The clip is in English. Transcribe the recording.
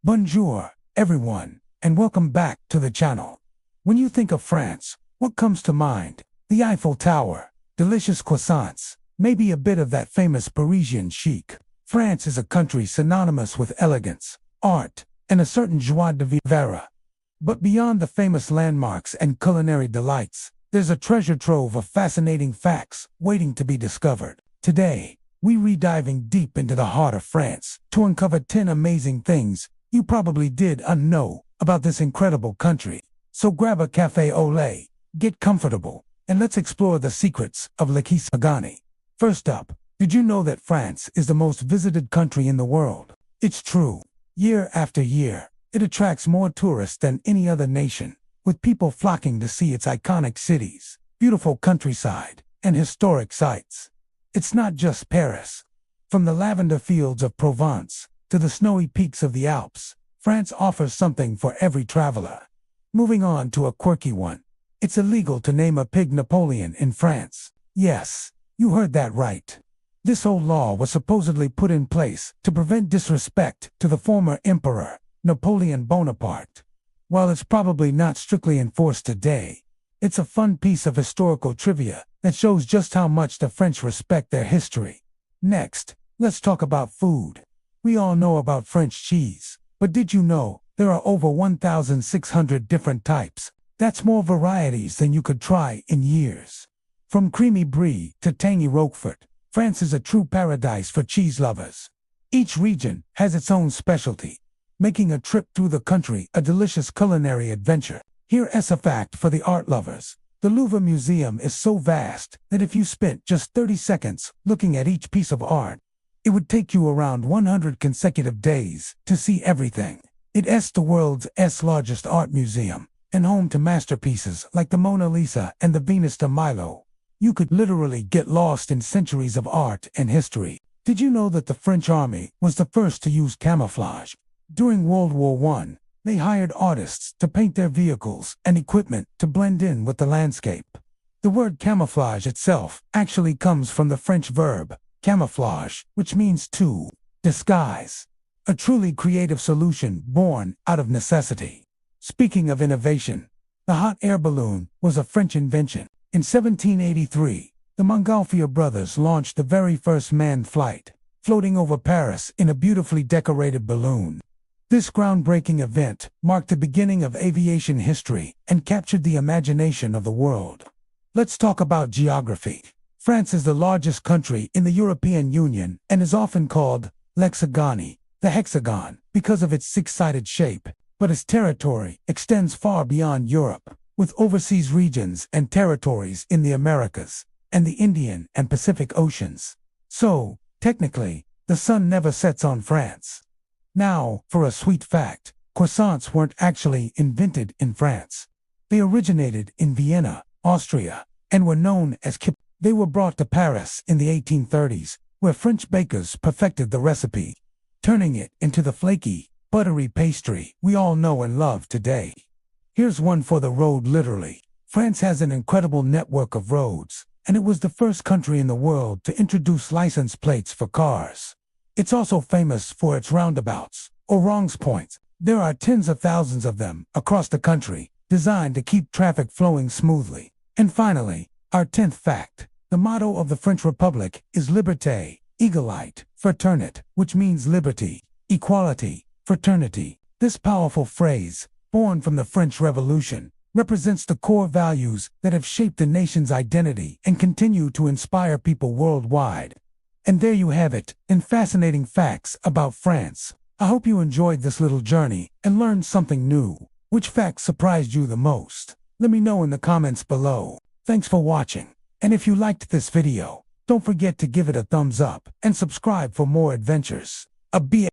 Bonjour, everyone, and welcome back to the channel. When you think of France, what comes to mind? The Eiffel Tower, delicious croissants, maybe a bit of that famous Parisian chic. France is a country synonymous with elegance, art, and a certain joie de vivre. But beyond the famous landmarks and culinary delights, there's a treasure trove of fascinating facts waiting to be discovered. Today, we're diving deep into the heart of France to uncover 10 amazing things you probably didn't know about this incredible country. So grab a café au lait, get comfortable, and let's explore the secrets of Le Kisagani. First up, did you know that France is the most visited country in the world? It's true. Year after year, it attracts more tourists than any other nation, with people flocking to see its iconic cities, beautiful countryside, and historic sites. It's not just Paris. From the lavender fields of Provence to the snowy peaks of the Alps, France offers something for every traveler. Moving on to a quirky one. It's illegal to name a pig Napoleon in France. Yes, you heard that right. This old law was supposedly put in place to prevent disrespect to the former emperor, Napoleon Bonaparte. While it's probably not strictly enforced today, it's a fun piece of historical trivia that shows just how much the French respect their history. Next, let's talk about food. We all know about French cheese, but did you know there are over 1,600 different types? That's more varieties than you could try in years. From creamy brie to tangy Roquefort, France is a true paradise for cheese lovers. Each region has its own specialty, making a trip through the country a delicious culinary adventure. Here's a fact for the art lovers. The Louvre Museum is so vast that if you spent just 30 seconds looking at each piece of art, it would take you around 100 consecutive days to see everything. It's the world's largest art museum, and home to masterpieces like the Mona Lisa and the Venus de Milo. You could literally get lost in centuries of art and history. Did you know that the French army was the first to use camouflage? During World War I, they hired artists to paint their vehicles and equipment to blend in with the landscape. The word camouflage itself actually comes from the French verb camouflage, which means to disguise. A truly creative solution born out of necessity. Speaking of innovation, the hot air balloon was a French invention. In 1783, the Montgolfier brothers launched the very first manned flight, floating over Paris in a beautifully decorated balloon. This groundbreaking event marked the beginning of aviation history and captured the imagination of the world. Let's talk about geography. France is the largest country in the European Union and is often called l'Hexagone, the hexagon, because of its six-sided shape, but its territory extends far beyond Europe, with overseas regions and territories in the Americas and the Indian and Pacific Oceans. So, technically, the sun never sets on France. Now, for a sweet fact, croissants weren't actually invented in France. They originated in Vienna, Austria, and were known as kip. They were brought to Paris in the 1830s, where French bakers perfected the recipe, turning it into the flaky, buttery pastry we all know and love today. Here's one for the road literally. France has an incredible network of roads, and it was the first country in the world to introduce license plates for cars. It's also famous for its roundabouts, or wrongs points. There are tens of thousands of them across the country, designed to keep traffic flowing smoothly. And finally, our 10th fact. The motto of the French Republic is Liberté, Égalité, Fraternité, which means liberty, equality, fraternity. This powerful phrase, born from the French Revolution, represents the core values that have shaped the nation's identity and continue to inspire people worldwide. And there you have it, 10 fascinating facts about France. I hope you enjoyed this little journey and learned something new. Which fact surprised you the most? Let me know in the comments below. Thanks for watching. And if you liked this video, don't forget to give it a thumbs up and subscribe for more adventures.